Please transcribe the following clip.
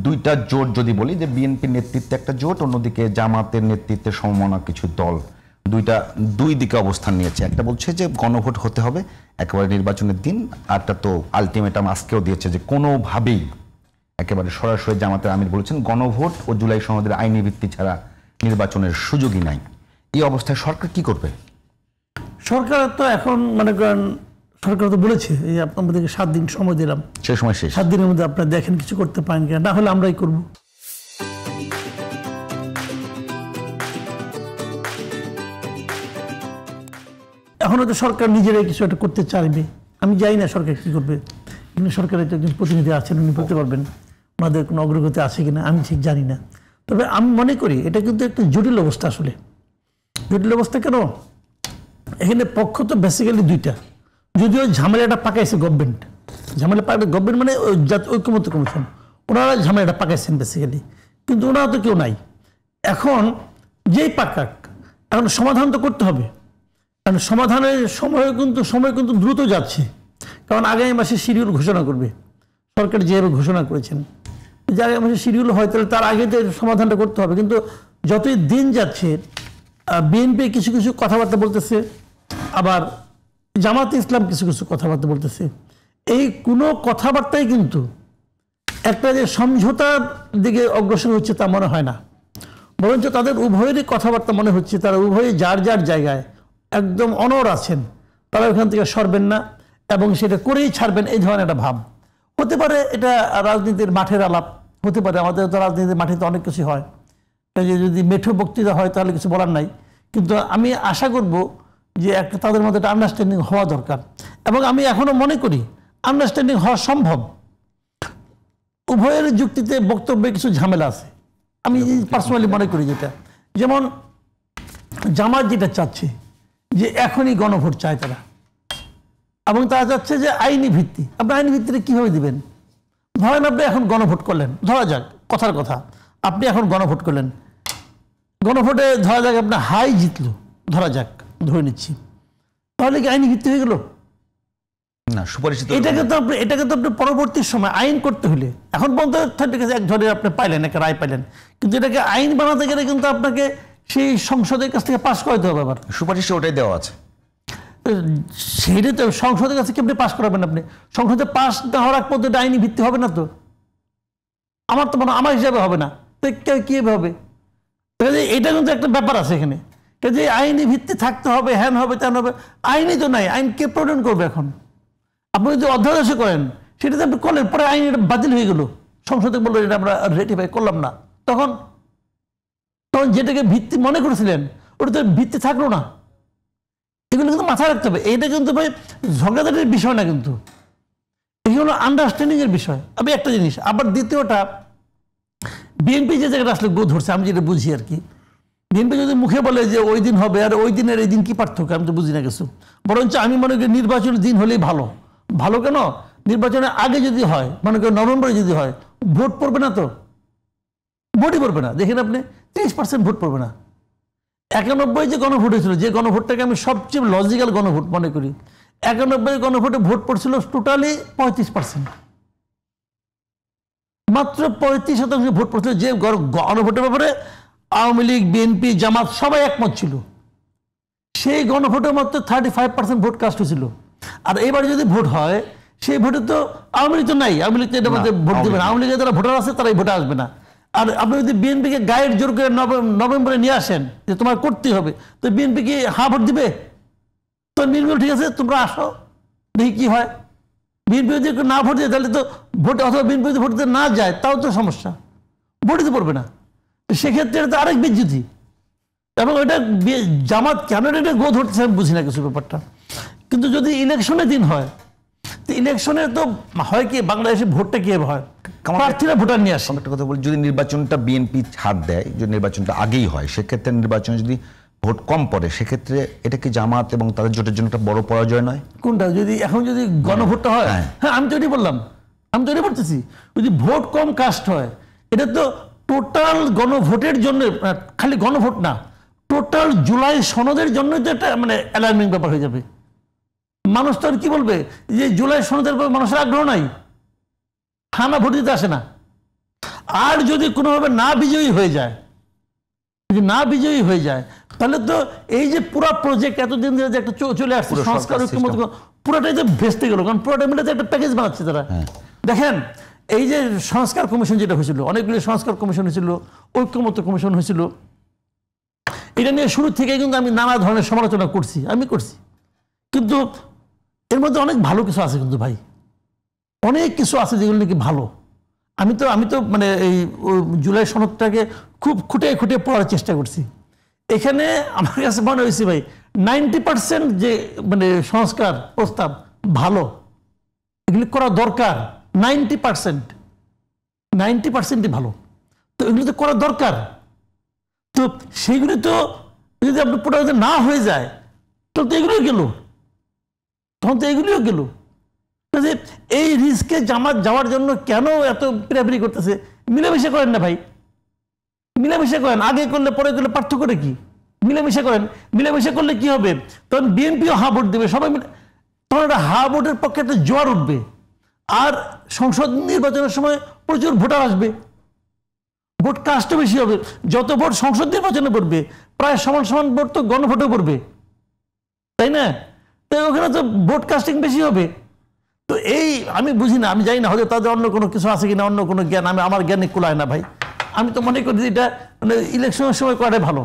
দুইটা জোট যদি বলি যে বিএনপির নেতৃত্বে একটা জোট, অন্যদিকে জামাতের নেতৃত্বে সমমনা কিছু দল দুই দিকে অবস্থান নিয়েছে। একটা বলছে যে গণভোট হতে হবে একেবারে নির্বাচনের দিন, আরটা তো আলটিমেটাম আজকেও দিয়েছে যে কোনোভাবেই একেবারে সরাসরি জামাতের আমির বলেছেন গণভোট ও জুলাই সনদের আইনি ভিত্তি ছাড়া নির্বাচনের সুযোগই নাই। এই অবস্থায় সরকার কি করবে? সরকার তো এখন মনে করেন সরকার তো বলেছে এই আপনাদেরকে 7 দিন সময় দিলাম, সেই সময় শেষ। 7 দিনের মধ্যে আপনারা দেখেন কিছু করতে পারেন কিনা, না হলে আমরাই করব। এখন তো সরকার নিজেরাই কিছু একটা করতে চাইবে, আমি জানি না সরকার কি করবে। কিন্তু সরকারের একজন প্রতিনিধি আছেন, উনি বলতে পারবেন ওনাদের কোনো অগ্রগতি আছে কিনা, আমি ঠিক জানি না। তবে আমি মনে করি এটা কিন্তু একটা জটিল অবস্থা। আসলে জটিল অবস্থা কেন, এখানে পক্ষ তো বেসিক্যালি দুইটা, যদিও ঝামেলাটা পাকাইছে গভর্নমেন্ট, ঝামেলা পাকাই গভর্নমেন্ট মানে ঐক্যমত্য কমিশন, ওনারা ঝামেলাটা পাকাইছেন বেসিক্যালি, কিন্তু ওনারা তো কেউ নাই। এখন যেই পাকাক, এখন সমাধান তো করতে হবে, কারণ সমাধানের সময় কিন্তু দ্রুত যাচ্ছে। কারণ আগামী মাসে শিডিউল ঘোষণা করবে সরকার, যেভাবে ঘোষণা করেছেন যে আগামী মাসে শিডিউল হয়, তাহলে তার আগে তো সমাধানটা করতে হবে। কিন্তু যতই দিন যাচ্ছে বিএনপি কিছু কিছু কথাবার্তা বলতেছে, আবার জামাত ইসলাম কিছু কিছু কথাবার্তা বলতেছে। এই কোনো কথাবার্তাই কিন্তু একটা যে সমঝোতার দিকে অগ্রসর হচ্ছে তা মনে হয় না, বরঞ্চ তাদের উভয়েরই কথাবার্তা মনে হচ্ছে তারা উভয়ে যার যার জায়গায় একদম অনড় আছেন, তারা ওখান থেকে সরবেন না এবং সেটা করেই ছাড়বেন, এই ধরনের একটা ভাব। হতে পারে এটা রাজনীতির মাঠের আলাপ, হতে পারে, আমাদের তো রাজনীতির মাঠে তো অনেক কিছু হয়, যে যদি মেঠো বক্তৃতা হয় তাহলে কিছু বলার নাই। কিন্তু আমি আশা করব যে একটা তাদের মধ্যে একটা আন্ডারস্ট্যান্ডিং হওয়া দরকার, এবং আমি এখনো মনে করি আন্ডারস্ট্যান্ডিং হওয়া সম্ভব। উভয়ের যুক্তিতে বক্তব্যে কিছু ঝামেলা আছে, আমি পার্সোনালি মনে করি। যেমন জামাত যেটা চাচ্ছে যে এখনই গণভোট চায় তারা, এবং তারা চাচ্ছে যে আইনি ভিত্তি। আপনি আইনি ভিত্তিতে কীভাবে দিবেন? ধরেন আপনি এখন গণভোট করলেন, ধরা যাক কথার কথা, আপনি এখন গণভোট করলেন, গণভোটে ধরা যাক আপনার হাই জিতলো, ধরা যাক, ধরে নিচ্ছি, তাহলে কি আইনি ভিত্তি হয়ে গেল না? সুপরিচিত এটাকে তো আপনি পরবর্তী সময় আইন করতে হলে, এখন পর্যন্ত এক ধরনের আপনি পাইলেন, একটা রায় পাইলেন, কিন্তু এটাকে আইন বানাতে গেলে কিন্তু আপনাকে সেই সংসদের কাছ থেকে পাস করাতে হবে। আবার সুপারিশে ওটাই দেওয়া আছে, সেইটা তো সংসদের কাছে কেমনি পাস করাবেন আপনি? সংসদে পাস না হওয়ার আগ পর্যন্ত আইনি ভিত্তি হবে না তো, আমার তো মনে হয় আমার হিসাবে হবে না, তো কীভাবে হবে? এটা কিন্তু একটা ব্যাপার আছে এখানে, যে আইনি ভিত্তি থাকতে হবে, হ্যান হবে, তেন হবে। আইনই তো নাই, আইন কে প্রণয়ন করবে? এখন আপনি যদি অধ্যাদেশে করেন, সেটাতে আপনি করলেন, পরে আইন এটা বাতিল হয়ে গেল, সংসদে বললো এটা আমরা রেটিফাই করলাম না, তখন যেটাকে ভিত্তি মনে করেছিলেন ওটা তো ভিত্তি থাকলো না। এগুলো কিন্তু মাথায় রাখতে হবে। এইটা কিন্তু ভাই ঝগড়াঝাটির বিষয় না, কিন্তু এগুলো আন্ডারস্ট্যান্ডিং এর বিষয়। আমি একটা জিনিস, আবার দ্বিতীয়টা, বিএনপি যে জায়গাটা আসলে গো ধরছে, আমি যেটা বুঝি আর কি, বিএনপি যদি মুখে বলে যে ওই দিন হবে, আর ওই দিনের এই দিন কি পার্থক্য, আমি তো বুঝি না কিছু। বরঞ্চ আমি মনে করি নির্বাচনের দিন হলেই ভালো। ভালো কেন? নির্বাচনের আগে যদি হয়, মনে করি নভেম্বরে যদি হয়, ভোট পড়বে না, তো ভোটই পড়বে না। দেখেন আপনি 30% ভোট পড়বে না। 91 যে গণভোট হয়েছিল, যে গণভোটটাকে আমি সবচেয়ে লজিক্যাল গণভোট মনে করি, 91 গণভোটে ভোট পড়ছিল টোটালি 35%, মাত্র 35% ভোট পড়ছিল। যে গণভোটের ব্যাপারে আওয়ামী লীগ, বিএনপি, জামাত সবাই একমত ছিল, সেই গণভোটে মাত্র 35% ভোট কাস্ট হয়েছিল। আর এবার যদি ভোট হয়, সেই ভোটে তো আওয়ামী লীগ তো নাই, আওয়ামী লীগ তো এটার মধ্যে ভোট দেবে না, আওয়ামী লীগের যারা ভোটার আছে তারাই ভোটে আসবে না। আর আপনি যদি বিএনপিকে গাইড জোর করে নভেম্বরে নিয়ে আসেন যে তোমার করতেই হবে, তো বিএনপি কি হ্যাঁ ভোট দিবে? তো নির্মল ঠিক আছে, তোমরা আসো, দেখি কি হয়। বিএনপি যদি না ভোট দেয় তাহলে তো ভোট, অথবা বিএনপি যদি ভোট দিতে না যায় তাও তো সমস্যা, ভোট দিতে পারবে না। সেক্ষেত্রে এটা তো আরেক বিচ্যুতি। এবং এটা জামাত কেন এটা গো ধরতেছে আমি বুঝি না কিছু ব্যাপারটা। কিন্তু যদি ইলেকশনের দিন হয়, তো ইলেকশনে তো হয় কি, বাংলাদেশে ভোটটা কি হয়, প্রার্থীরা ভোটার নিয়ে আসে। একটা কথা বলি, যদি নির্বাচনটা বিএনপি ছাড় দেয়, যদি নির্বাচনটা আগেই হয়, সেক্ষেত্রে নির্বাচনে যদি ভোট কম পড়ে, সেক্ষেত্রে এটা কি জামাত এবং তাদের জোটের জন্য একটা বড় পরাজয় নয়? কোনটা? যদি এখন যদি গণভোটটা হয়, হ্যাঁ আমি তো এটাই বললাম, আমি তো এটাই বলতেছি, যদি ভোট কম কাস্ট হয়, এটা তো টোটাল গণভোটের জন্য, খালি গণভোট না, টোটাল জুলাই সনদের জন্যই তো একটা মানে অ্যালার্মিং ব্যাপার হয়ে যাবে। মানুষ তো আর কি বলবে যে জুলাই সনদের ব্যাপারে মানুষের আগ্রহ নাই, হানা ভোট দিতে আসে না। আর যদি কোনোভাবে না বিজয়ী হয়ে যায়, যদি না বিজয়ী হয়ে যায়, তাহলে তো এই যে পুরো প্রজেক্ট এতদিন ধরে যে একটা চলে আসছে সংস্কার ঐক্যমত, পুরোটাই তো ভেস্তে গেল। কারণ পুরোটা মিলে তো একটা প্যাকেজ বানাচ্ছে তারা। দেখেন এই যে সংস্কার কমিশন যেটা হয়েছিল, অনেকগুলো সংস্কার কমিশন হয়েছিল, ঐক্যমত কমিশন হয়েছিল, এটা নিয়ে শুরু থেকে কিন্তু আমি নানা ধরনের সমালোচনা করছি, কিন্তু এর মধ্যে অনেক ভালো কিছু আছে, কিন্তু ভাই অনেক কিছু আছে যেগুলো নাকি ভালো। আমি তো মানে এই জুলাই সনদটাকে খুব খুঁটিয়ে পড়ার চেষ্টা করছি। এখানে আমার কাছে মনে হয়েছে ভাই 90% যে মানে সংস্কার প্রস্তাব ভালো, এগুলি করা দরকার। 90%ই ভালো, তো এগুলি তো করা দরকার। তো সেইগুলি তো যদি আপনি পুরো না হয়ে যায়, তাহলে তো এগুলিও গেল, তখন তো এগুলিও গেল। এই রিস্কে জামাত যাওয়ার জন্য কেন এত পিরাপিরি করতেছে? মিলেমিশে করেন না ভাই, মিলেমিশে করেন। আগে করলে পরে করলে পার্থক্যটা কি? মিলেমিশে করেন। মিলেমিশে করলে কি হবে? তখন বিএনপিও হা ভোট দেবে, সবাই মিলে, তখন একটা হা ভোটের পক্ষে একটা জোয়ার উঠবে। আর সংসদ নির্বাচনের সময় প্রচুর ভোটার আসবে, ভোট কাস্ট বেশি হবে। যত ভোট সংসদ নির্বাচনে পড়বে, প্রায় সমান সমান ভোট তো গণভোটে পড়বে, তাই না? তাই ওখানে তো ভোট কাস্টিং বেশি হবে। তো এই আমি বুঝি না, আমি জানি না, হয়তো তাদের অন্য কোনো কিছু আছে কিনা, অন্য কোনো জ্ঞান, আমার জ্ঞানে কুলায় না ভাই। আমি তো মনে করি এটা মানে ইলেকশনের সময় করাটাই ভালো।